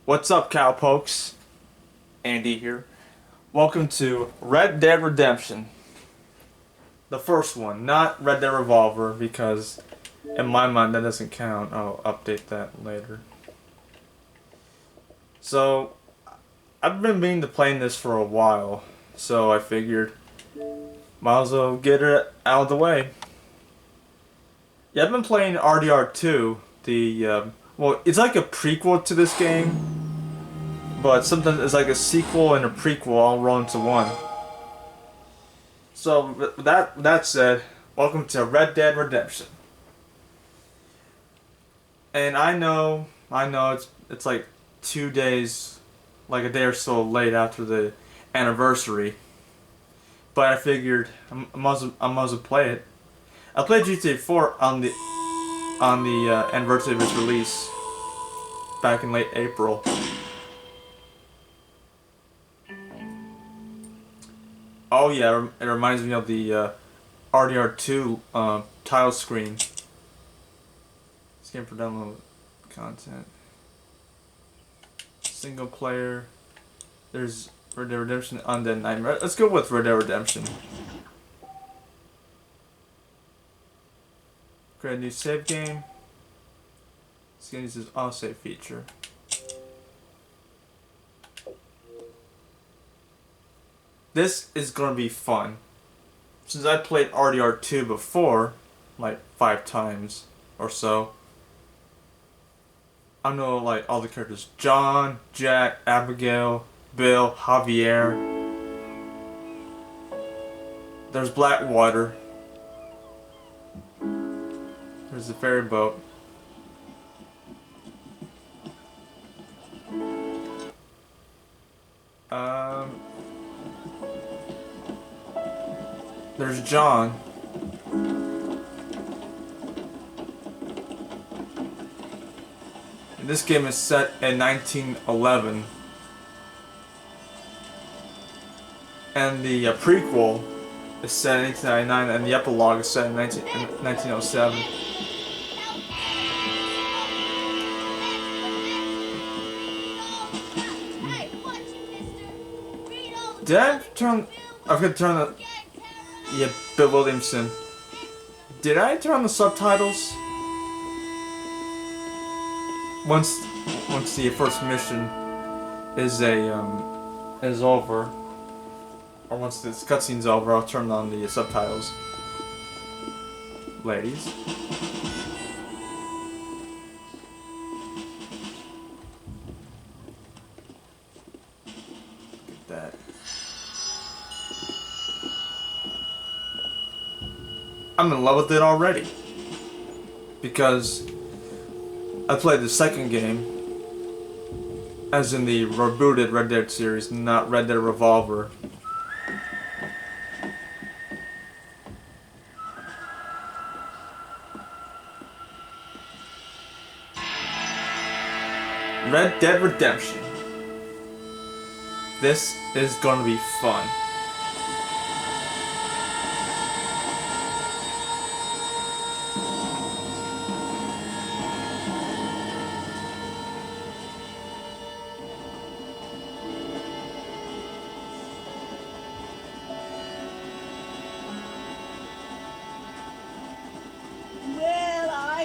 What's up, cowpokes? Andy here. Welcome to Red Dead Redemption. The first one, not Red Dead Revolver, because in my mind that doesn't count. I'll update that later. So, I've been meaning to play this for a while, so I figured might as well get it out of the way. Yeah, I've been playing RDR2, well, it's like a prequel to this game, but sometimes it's like a sequel and a prequel all rolled into one. So, with that said, welcome to Red Dead Redemption. And I know it's like 2 days, like a day or so late after the anniversary. But I figured I might as well play it. I played GTA 4 on the anniversary of its release back in late April. Oh yeah, it reminds me of the RDR2 title screen. Scan for download content. Single player. There's Red Dead Redemption Undead Nightmare. Let's go with Red Dead Redemption. Create a new save game. Let's get this autosave feature. This is gonna be fun. Since I played RDR2 before, like 5 times or so, I know like all the characters: John, Jack, Abigail, Bill, Javier. There's Blackwater. There's the ferry boat. There's John. And this game is set in 1911. And the prequel is set in 1899, and the epilogue is set in 1907. Did I turn... I forgot to turn the... Yeah, Bill Williamson. Did I turn on the subtitles? Once the first mission is over, or once this cutscene's over, I'll turn on the subtitles. Ladies. Look at that. I'm in love with it already. Because I played the second game, as in the rebooted Red Dead series, not Red Dead Revolver. Red Dead Redemption. This is gonna be fun.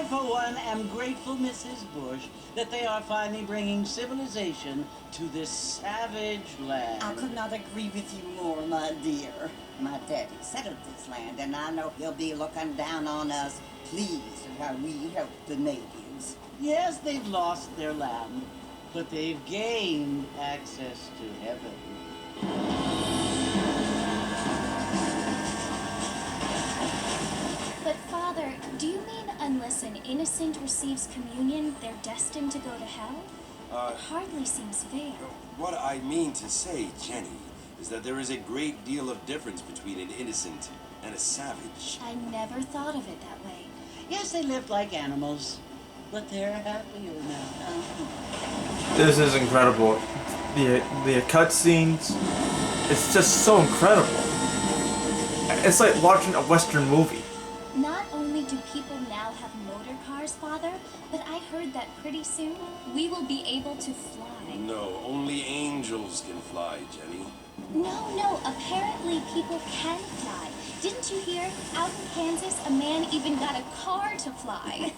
For one, am grateful, Mrs. Bush, that they are finally bringing civilization to this savage land. I could not agree with you more, my dear. My daddy settled this land, and I know he'll be looking down on us, pleased at how we help the natives. Yes, they've lost their land, but they've gained access to heaven. But Father, do you mean unless an innocent receives communion, they're destined to go to hell? It hardly seems fair. What I mean to say, Jenny, is that there is a great deal of difference between an innocent and a savage. I never thought of it that way. Yes, they lived like animals, but they're happier now. This is incredible. The cutscenes, it's just so incredible. It's like watching a Western movie. Not only do people now have motor cars, Father, but I heard that pretty soon we will be able to fly. No, only angels can fly, Jenny. No, apparently people can fly. Didn't you hear? Out in Kansas, a man even got a car to fly.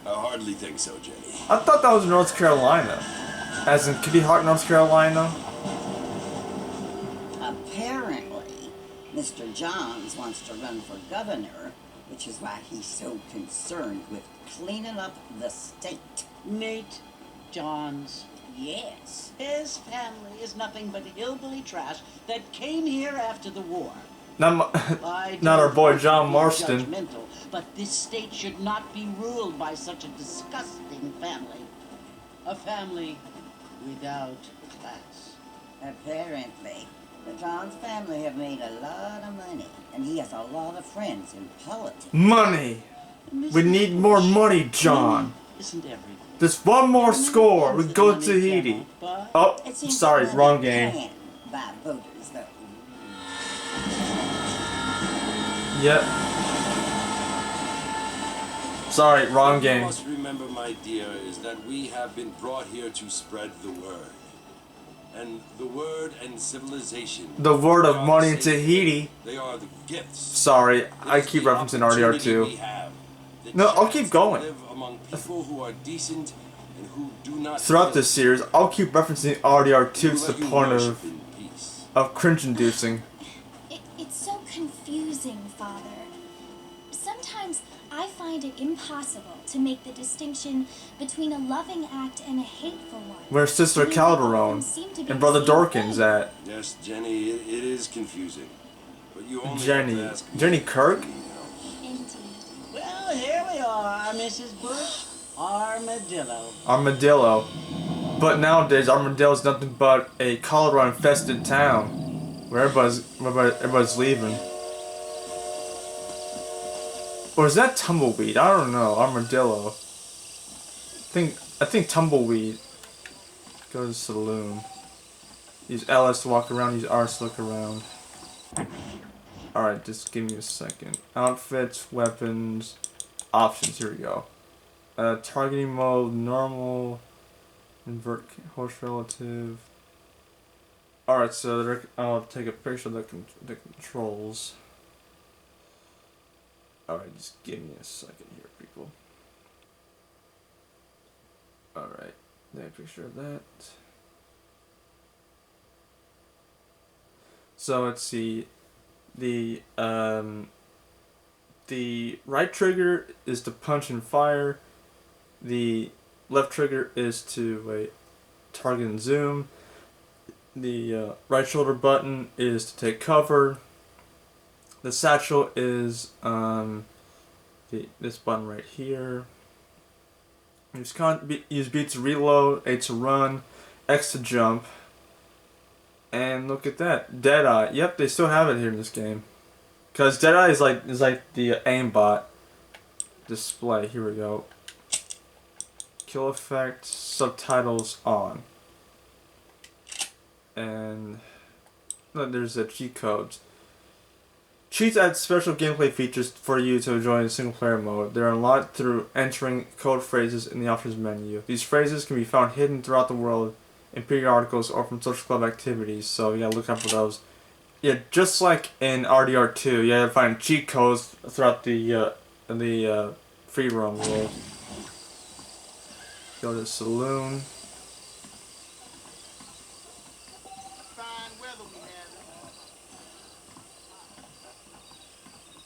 I hardly think so, Jenny. I thought that was North Carolina. As in Kitty Hawk, North Carolina. Apparently, Mr. Johns wants to run for governor, which is why he's so concerned with cleaning up the state. Nate Johns. Yes. His family is nothing but hillbilly trash that came here after the war. Not I our don't boy want to John be Marston. judgmental, but this state should not be ruled by such a disgusting family. A family without class. Apparently, the Johns family have made a lot of money, and he has a lot of friends in politics. Money. We need more money, John. Isn't everything? Just one more score. We go to Tahiti. Oh, It seems sorry, that wrong money game. can buy voters, though. Yep. Sorry, wrong What you game. must remember, my dear, is that we have been brought here to spread the word. And the word and civilization. The word of are money in sacred. Tahiti. They are the gifts. Sorry, I It is keep the referencing opportunity RDR2. we have, the No, I'll chance keep to going. live among people who are decent and who do not Throughout kill. this series, I'll keep referencing RDR2 Who to let the you point worship of in peace. cringe inducing. It's so confusing, Father. Sometimes I find it impossible to make the distinction between a loving act and a hateful one. Where's Sister Neither of them Calderon seem to be and the Brother same Dorkins thing. at? Yes, Jenny, it is confusing. But you only Jenny. have to ask me. Jenny Kirk? Indeed. Well, here we are, Mrs. Bush. Armadillo. Armadillo. But nowadays, Armadillo is nothing but a cholera-infested town where everybody's leaving. Or is that Tumbleweed? I don't know. Armadillo. I think Tumbleweed. Go to the saloon. Use LS to walk around. Use RS to look around. Alright, just give me a second. Outfits, weapons, options. Here we go. Targeting mode, normal, invert horse relative. Alright, so I'll take a picture of the controls. Alright, just give me a second here, people. Alright, take a picture of that. So let's see. The right trigger is to punch and fire. The left trigger is to target and zoom. The right shoulder button is to take cover. The satchel is this button right here. Use B to reload, A to run, X to jump. And look at that, Deadeye. Yep, they still have it here in this game. Cause Deadeye is like the aimbot display. Here we go. Kill effect, subtitles on. And there's the cheat codes. Cheats add special gameplay features for you to enjoy in single player mode. They're unlocked through entering code phrases in the options menu. These phrases can be found hidden throughout the world in periodicals or from social club activities, so you gotta look out for those. Yeah, just like in RDR2, you gotta find cheat codes throughout the free roam world. Go to the saloon.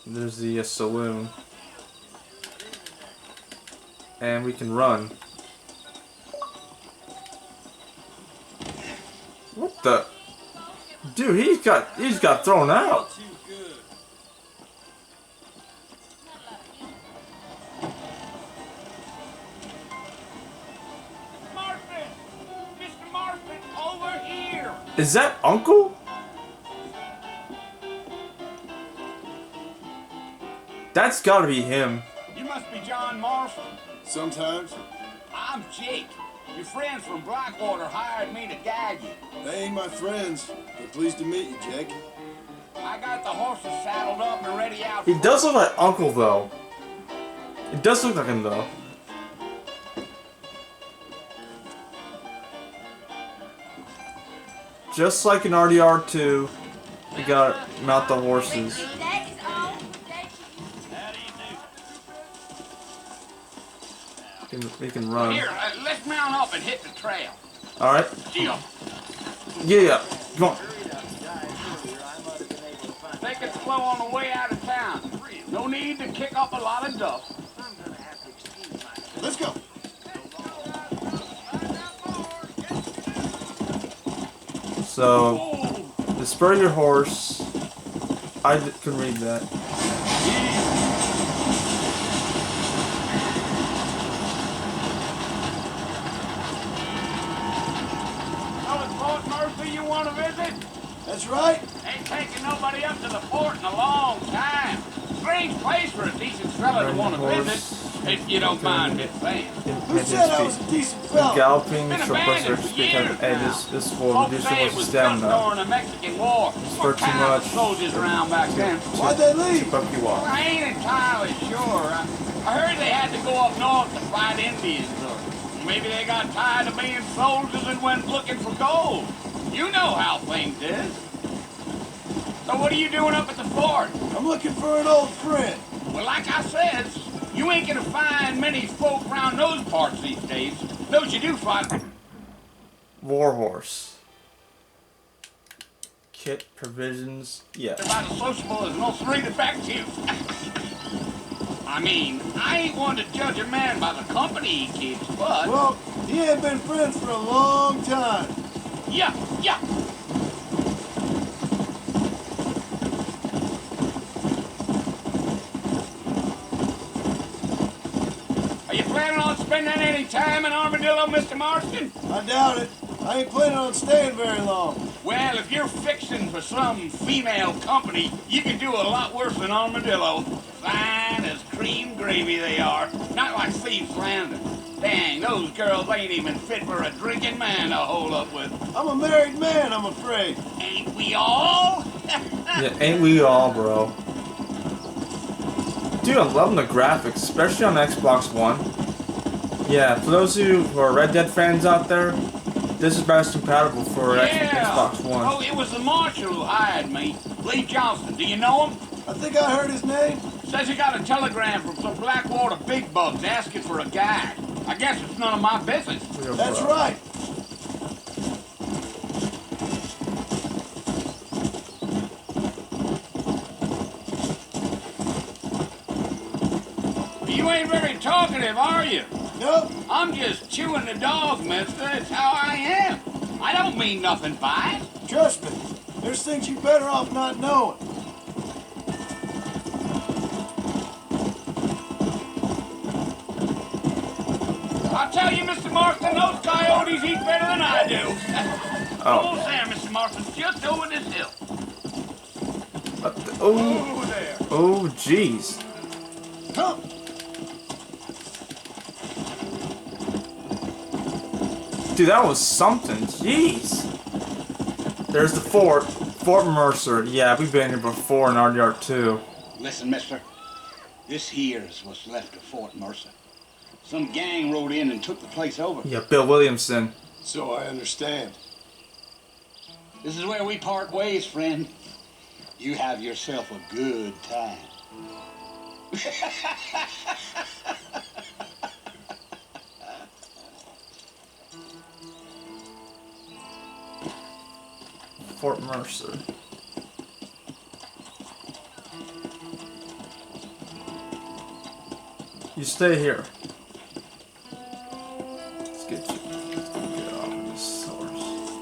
There's the saloon. And we can run. What the? Dude, he's got thrown out. Marvin! Mr. Marvin, over here! Is that Uncle? That's gotta be him. You must be John Marston. Sometimes. I'm Jake. Your friends from Blackwater hired me to guide you. They ain't my friends. But pleased to meet you, Jake. I got the horses saddled up and ready out. He does look like Uncle though. It does look like him though. just like in RDR2, we gotta mount the horses. We can run. Here, let's mount up and hit the trail. Alright. Deal. Yeah, come on. Take it slow on the way out of town. No need to kick up a lot of dust. Let's go. So, to spur your horse, I can read that. Oh, it's Fort Mercy you want to visit? That's right. Ain't taking nobody up to the fort in a long time. Strange place for a decent fella to want to visit, if you don't mind me saying. Who said I was a decent fella? Galloping Been short abandoned bursts for because years hey, now. this will Folks reduce say your it was horse's just stamina. during the Mexican War. For What too kind much. of soldiers around back then? Why'd they leave? Buck you Well, off. I ain't entirely sure. I heard they had to go up north to fight Indians, or maybe they got tired of being soldiers and went looking for gold. You know how things is. So what are you doing up at the fort? I'm looking for an old friend. Well, like I said, you ain't gonna find many folk around those parts these days. Those you do find. Warhorse. Kit, provisions, yes. About as sociable as most three defective. I mean, I ain't one to judge a man by the company he keeps, but... Well, he ain't been friends for a long time. Yeah. Are you planning on spending any time in Armadillo, Mr. Marston? I doubt it. I ain't planning on staying very long. Well, if you're fixing for some female company, you can do a lot worse than Armadillo. Fine as cream gravy they are. Not like Thieves Landing. Dang, those girls ain't even fit for a drinking man to hold up with. I'm a married man, I'm afraid. Ain't we all? Yeah, ain't we all, bro? Dude, I'm loving the graphics, especially on Xbox One. Yeah, for those of you who are Red Dead fans out there, this is best compatible for Xbox One. Oh, it was the marshal who hired me. Lee Johnson. Do you know him? I think I heard his name. Says he got a telegram from some Blackwater big bugs asking for a guide. I guess it's none of my business. That's right. You ain't very talkative, are you? Nope. I'm just chewing the dog, mister. That's how I am. I don't mean nothing by it. Trust me. There's things you better off not knowing. I'll tell you, Mr. Marston, those coyotes eat better than I do. Almost there, Mr. Marston. Just over this hill. Oh, Over there. oh, jeez. Come. Dude, that was something. Jeez. There's the fort. Fort Mercer. Yeah, we've been here before in RDR2. Listen, mister. This here is what's left of Fort Mercer. Some gang rode in and took the place over. Yeah, Bill Williamson. So I understand. This is where we part ways, friend. You have yourself a good time. Fort Mercer. You stay here. Let's get off of this source.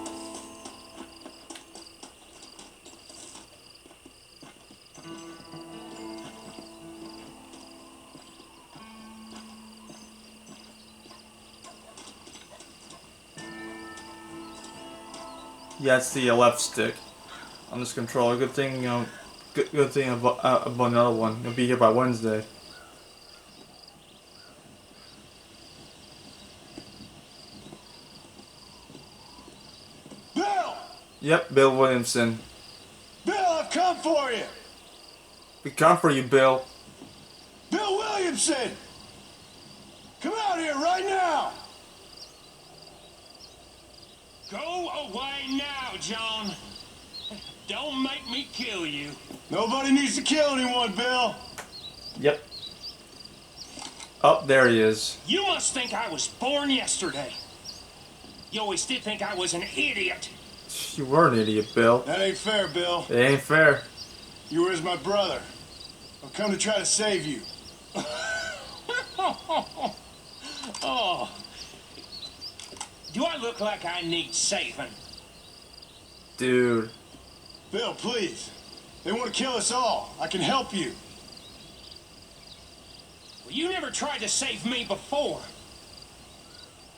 Yeah, it's the left stick on this controller. Good thing, you know, good thing about another one. It'll be here by Wednesday. Bill! Yep, Bill Williamson. Bill, I've come for you! We come for you, Bill. Bill Williamson! Come out here right now! Go away now, John. Don't make me kill you. Nobody needs to kill anyone, Bill. Yep. Oh, there he is. You must think I was born yesterday. You always did think I was an idiot. You were an idiot, Bill. That ain't fair, Bill. It ain't fair. You were as my brother. I've come to try to save you. Oh. Do I look like I need saving? Dude. Bill, please. They want to kill us all. I can help you. Well, you never tried to save me before.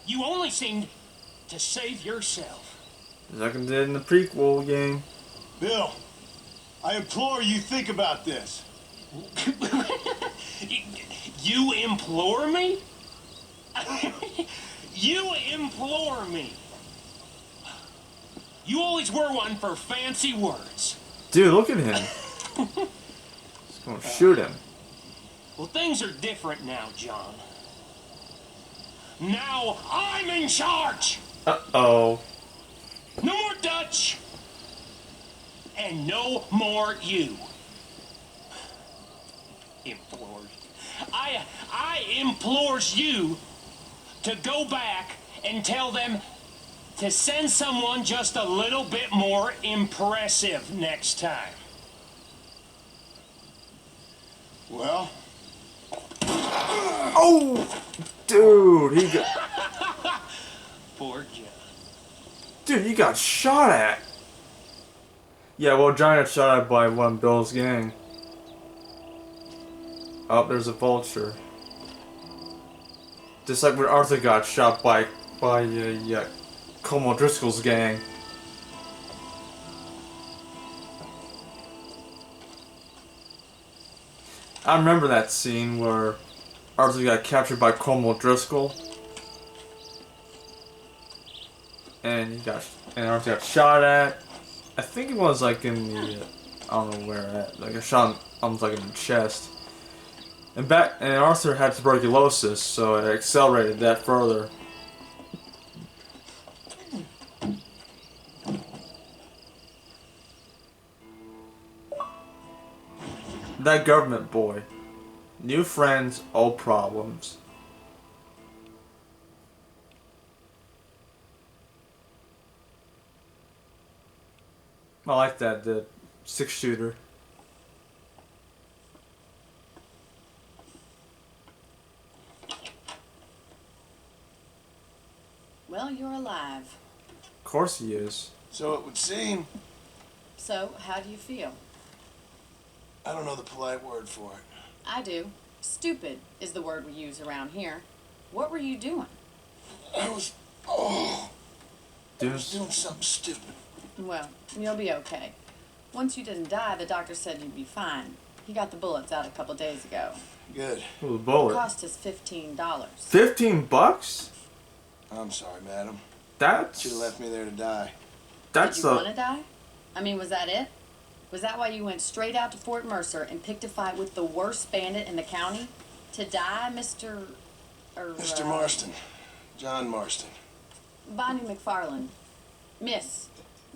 You only seemed to save yourself. Like I did in the prequel game. Bill, I implore you think about this. You implore me? You implore me. You always were one for fancy words. Dude, look at him. Just gonna shoot him. Well, things are different now, John. Now I'm in charge. Uh-oh. No more Dutch. And no more you. Implores. I implores you to go back and tell them to send someone just a little bit more impressive next time. Well, Oh! Dude, he got... Poor John. Dude, you got shot at. Yeah, well, John got shot at by one of Bill's gang. Oh, there's a vulture. Just like when Arthur got shot by Como Driscoll's gang. I remember that scene where Arthur got captured by Como Driscoll. And Arthur got shot at. I think it was like in the I don't know where at. Like a shot almost like in the chest. And Arthur had tuberculosis, so it accelerated that further. That government boy. New friends, old problems. I like that, the 6-shooter. Well, you're alive. Of course he is. so it would seem. So, how do you feel? I don't know the polite word for it. I do. Stupid is the word we use around here. What were you doing? I was Dude, doing something stupid. Well, you'll be okay. Once you didn't die, the doctor said you'd be fine. He got the bullets out a couple days ago. Good. with a bullet. Cost us $15. $15? I'm sorry, madam. That's Should have left me there to die. that's Did you want a to die? I mean, was that it? Was that why you went straight out to Fort Mercer and picked a fight with the worst bandit in the county? To die, Mr. Mr. Marston. John Marston. Bonnie McFarland. Miss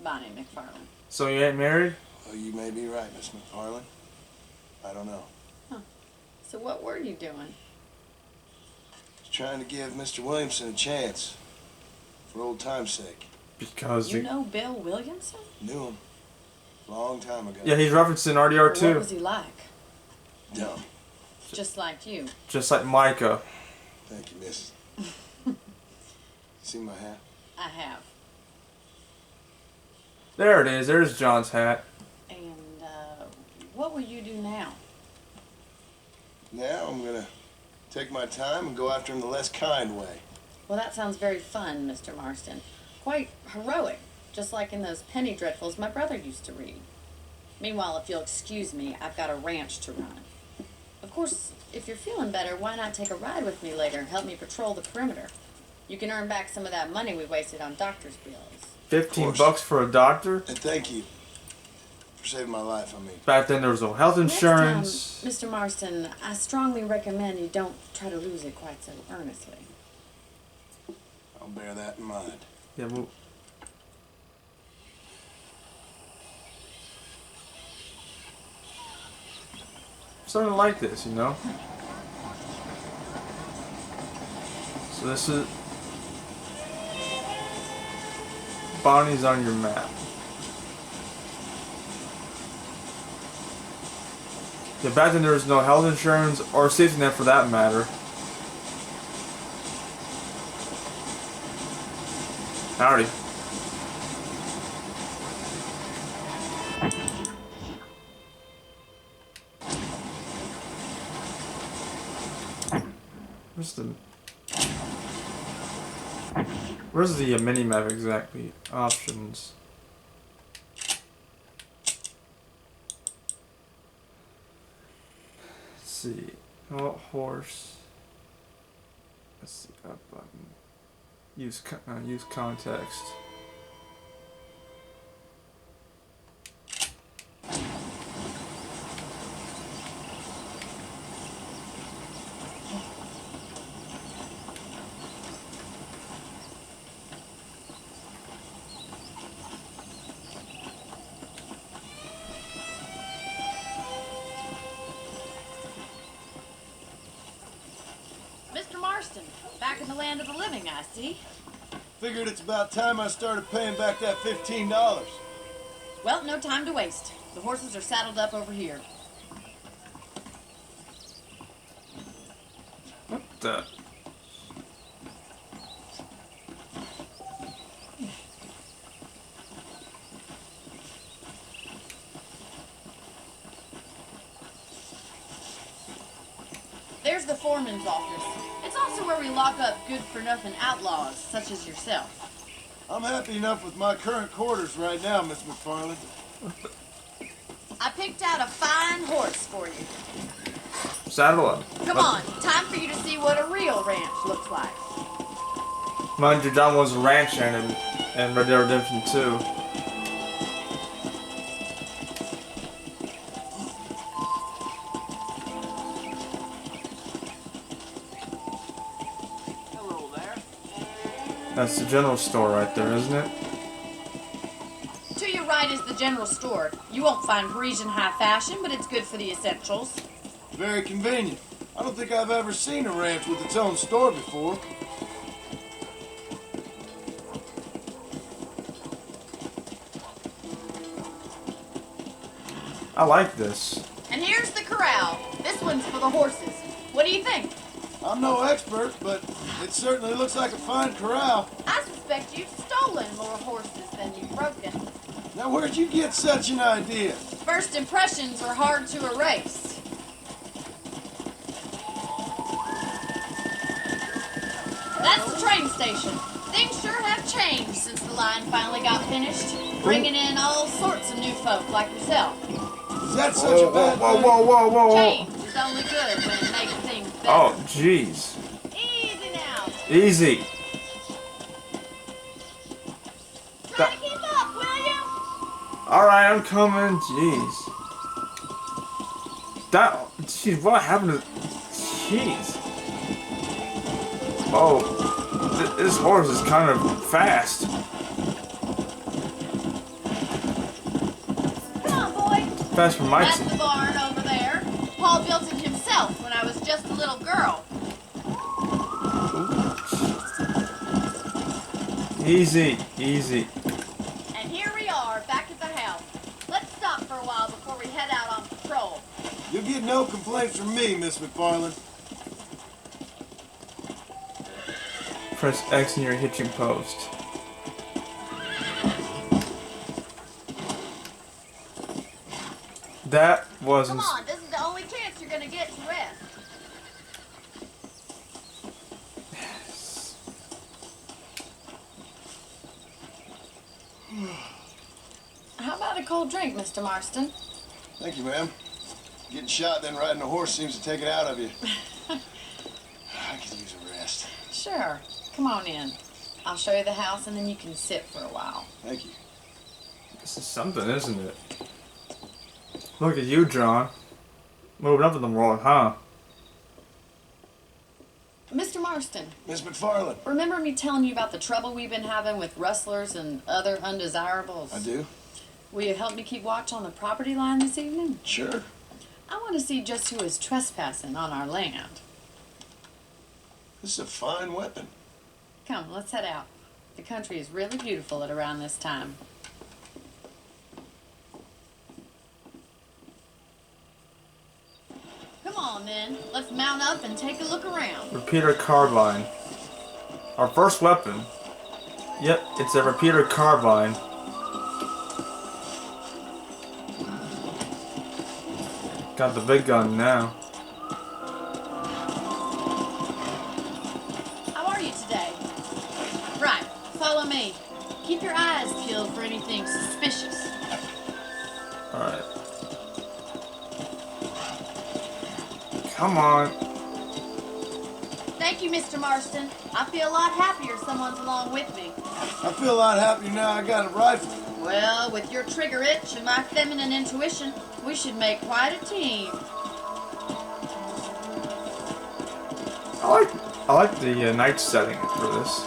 Bonnie McFarland. so you ain't married? Well, you may be right, Miss McFarland. I don't know. So what were you doing? Just trying to give Mr. Williamson a chance. For old time's sake. Because You know Bill Williamson? Knew him. Long time ago. yeah, he's referencing What RDR2, was he like? Dumb. Just like you. just like Micah. Thank you, miss. See my hat? I have. There it is. There's John's hat. And what will you do now? Now I'm gonna take my time and go after him the less kind way. Well, that sounds very fun, Mr. Marston. Quite heroic, just like in those penny dreadfuls my brother used to read. Meanwhile, if you'll excuse me, I've got a ranch to run. Of course, if you're feeling better, why not take a ride with me later and help me patrol the perimeter? You can earn back some of that money we wasted on doctor's bills. $15 for a doctor? And thank you for saving my life, I mean. Back then there was no health insurance. Next time, Mr. Marston, I strongly recommend you don't try to lose it quite so earnestly. I'll bear that in mind. Yeah, well, starting to like this, you know? So this is... Bonnie's on your map. Yeah, back then there was no health insurance or safety net for that matter. Howdy. Where's the mini map exactly? Options. Let's see. Oh, horse. Let's see. Up button. Use context. Mr. Marston, back in the land of the living, I see. Figured it's about time I started paying back that $15. Well, no time to waste. The horses are saddled up over here. What the? There's the foreman's office. It's also where we lock up good-for-nothing outlaws, such as yourself. I'm happy enough with my current quarters right now, Miss McFarland. I picked out a fine horse for you. Saddle up. Come on, time for you to see what a real ranch looks like. Mind you, John was a ranch hand in Red Dead Redemption 2. Hello there. That's the general store right there, isn't it? To your right is the general store. You won't find Parisian high fashion, but it's good for the essentials. Very convenient. I don't think I've ever seen a ranch with its own store before. I like this. And here's the corral. This one's for the horses. What do you think? I'm no expert, but it certainly looks like a fine corral. I suspect you've stolen more horses than you've broken. Now, where'd you get such an idea? First impressions are hard to erase. That's the train station. Things sure have changed since the line finally got finished, bringing in all sorts of new folk like yourself. Is that such a bad thing? Whoa. Change is only good when it makes things better. Oh, jeez. Easy now. Easy. Try to keep up, will you? Alright, I'm coming. Jeez. Jeez, what happened to... Jeez. Oh. This horse is kind of fast. Come on, boy. Fast for my... That's the barn over there. Paul built it himself when I was just a little girl. Easy, easy. And here we are, back at the house. Let's stop for a while before we head out on patrol. You'll get no complaints from me, Miss McFarland. Press X in your hitching post. That wasn't... Come on, this is the only chance you're gonna get to rest. How about a cold drink, Mr. Marston? Thank you, ma'am. Getting shot then riding a horse seems to take it out of you. I could use a rest. Sure. Come on in. I'll show you the house and then you can sit for a while. Thank you. This is something, isn't it? Look at you, John. Moving up in the world, huh? Mr. Marston, Miss McFarland. remember me telling you about the trouble we've been having with rustlers and other undesirables? I do? Will you help me keep watch on the property line this evening? Sure. I want to see just who is trespassing on our land. This is a fine weapon. Come, let's head out. The country is really beautiful at around this time. Come on, then. Let's mount up and take a look around. Repeater carbine. Our first weapon. Yep, it's a repeater carbine. Got the big gun now. How are you today? Right, follow me. Keep your eyes peeled for anything suspicious. Alright. Come on. Thank you, Mr. Marston. I feel a lot happier someone's along with me. I feel a lot happier now I got a rifle. Well, with your trigger itch and my feminine intuition, we should make quite a team. I like the night setting for this.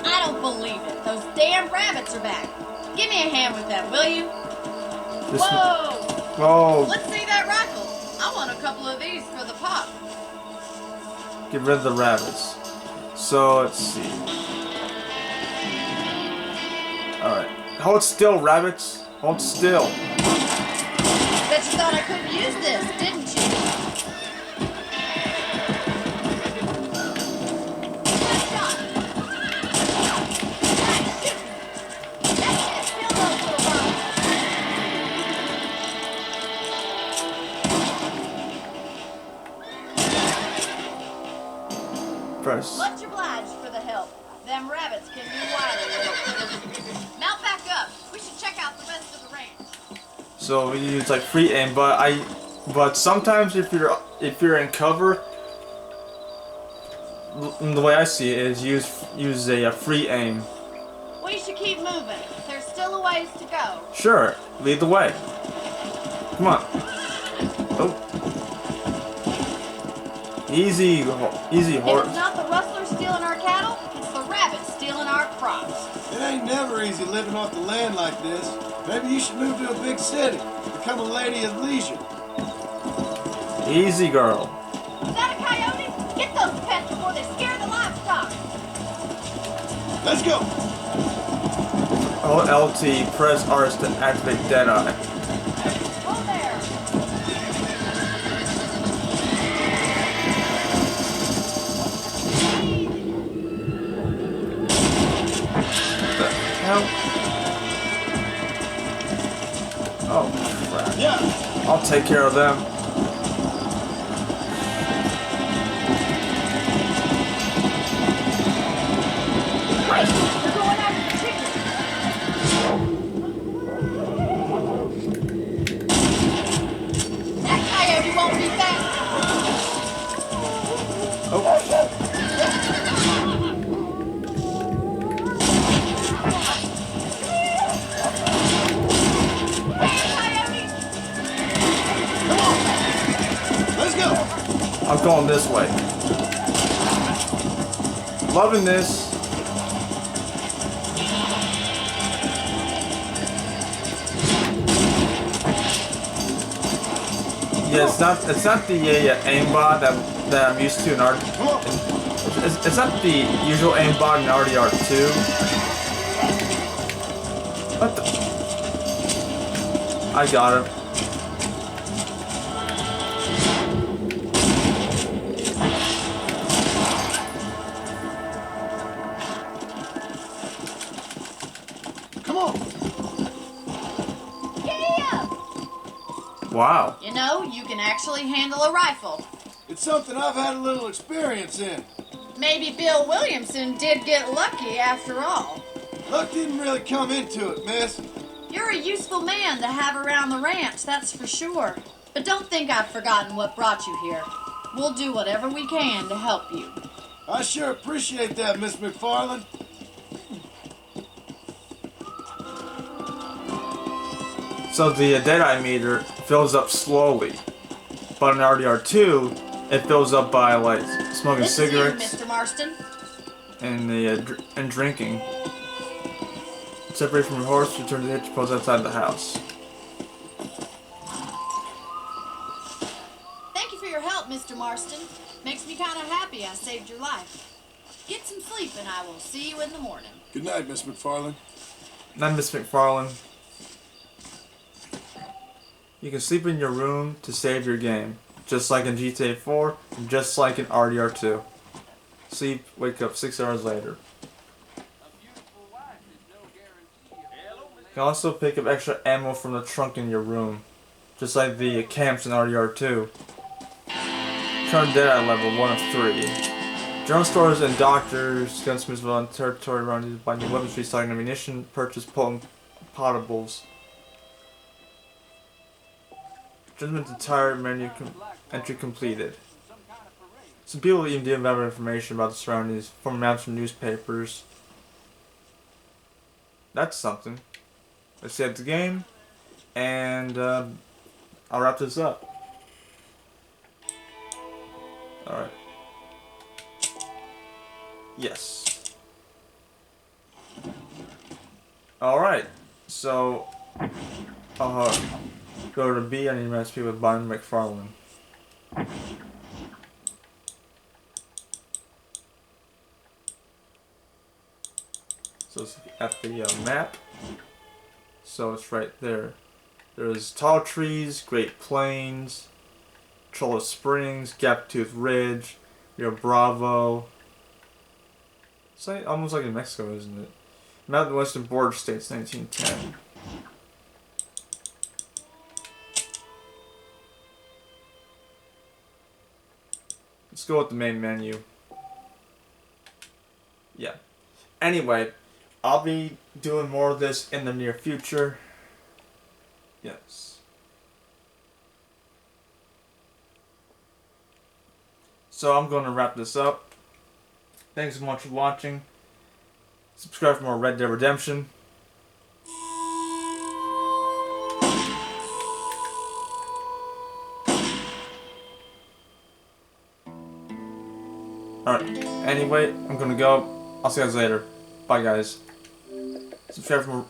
I don't believe it. Those damn rabbits are back. Give me a hand with that, will you? Whoa! Whoa! Let's see that rifle. I want a couple of these for the pop. Get rid of the rabbits. So let's see. Alright. Hold still, rabbits. Hold still. Bet you thought I couldn't use this, didn't you? Good shot. Right, shoot. That's it. Kill those little birds. Press. Much obliged for the help. Them rabbits can be wily. Mount back up. We should check out the rest of the ranch. So we use like free aim, but sometimes if you're in cover, the way I see it is use a free aim. We should keep moving. There's still a ways to go. Sure, lead the way. Come on. Oh. Easy horse. It's not the rustlers stealing our cattle, it's the rabbits stealing our crops. It ain't never easy living off the land like this. Maybe you should move to a big city. Become a lady of leisure. Easy, girl. Is that a coyote? Get those pets before they scare the livestock. Let's go. Hold LT, press R to activate Deadeye. Hold there. Help. Oh, crap. Yeah. I'll take care of them. They're going after the chickens. That coyote won't be fast. Let's go. I'm going this way. Loving this. Yeah, it's not the aimbot that I'm used to in RD. It's not the usual aimbot in RDR2. What the? I got him. Come on. Wow. You know, you can actually handle a rifle. It's something I've had a little experience in. Maybe Bill Williamson did get lucky after all. Luck didn't really come into it, miss. You're a useful man to have around the ranch, that's for sure. But don't think I've forgotten what brought you here. We'll do whatever we can to help you. I sure appreciate that, Miss McFarland. So the Deadeye meter fills up slowly, but in RDR2, It fills up by like smoking This is you, cigarettes Mr. Marston. and drinking. Separate from your horse, return to the hitch post outside the house. Thank you for your help, Mr. Marston. Makes me kind of happy I saved your life. Get some sleep and I will see you in the morning. Good night, Miss McFarlane. I'm Miss McFarlane. You can sleep in your room to save your game. Just like in GTA 4, and just like in RDR 2. Sleep, wake up 6 hours later. You can also pick up extra ammo from the trunk in your room. Just like the camps in RDR 2. Turn dead at level 1 of 3. General stores and doctors, gunsmiths on territory around you by new weapons, reselling ammunition, purchase potent potables. Judgment entire menu entry completed. Some people even didn't have information about the surroundings from maps from newspapers. That's something. Let's save the game, and I'll wrap this up. Alright. Yes. Alright, so go to B on your recipe with Brian McFarlane. So it's at the map. So it's right there. There's tall trees, Great Plains, Cholla Springs, Gaptooth Ridge, Rio Bravo. It's like, almost like in Mexico, isn't it? Mountain Western Border States, 1910. Let's go with the main menu. Yeah. Anyway, I'll be doing more of this in the near future. Yes. So I'm going to wrap this up. Thanks so much for watching. Subscribe for more Red Dead Redemption. Alright, anyway, I'm gonna go. I'll see you guys later. Bye guys. Subscribe for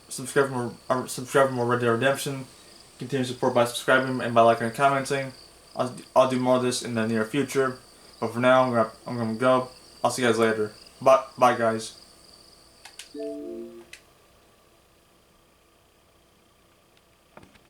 more Red Dead Redemption. Continue support by subscribing and by liking and commenting. I'll do more of this in the near future. But for now, I'm gonna go. I'll see you guys later. Bye guys.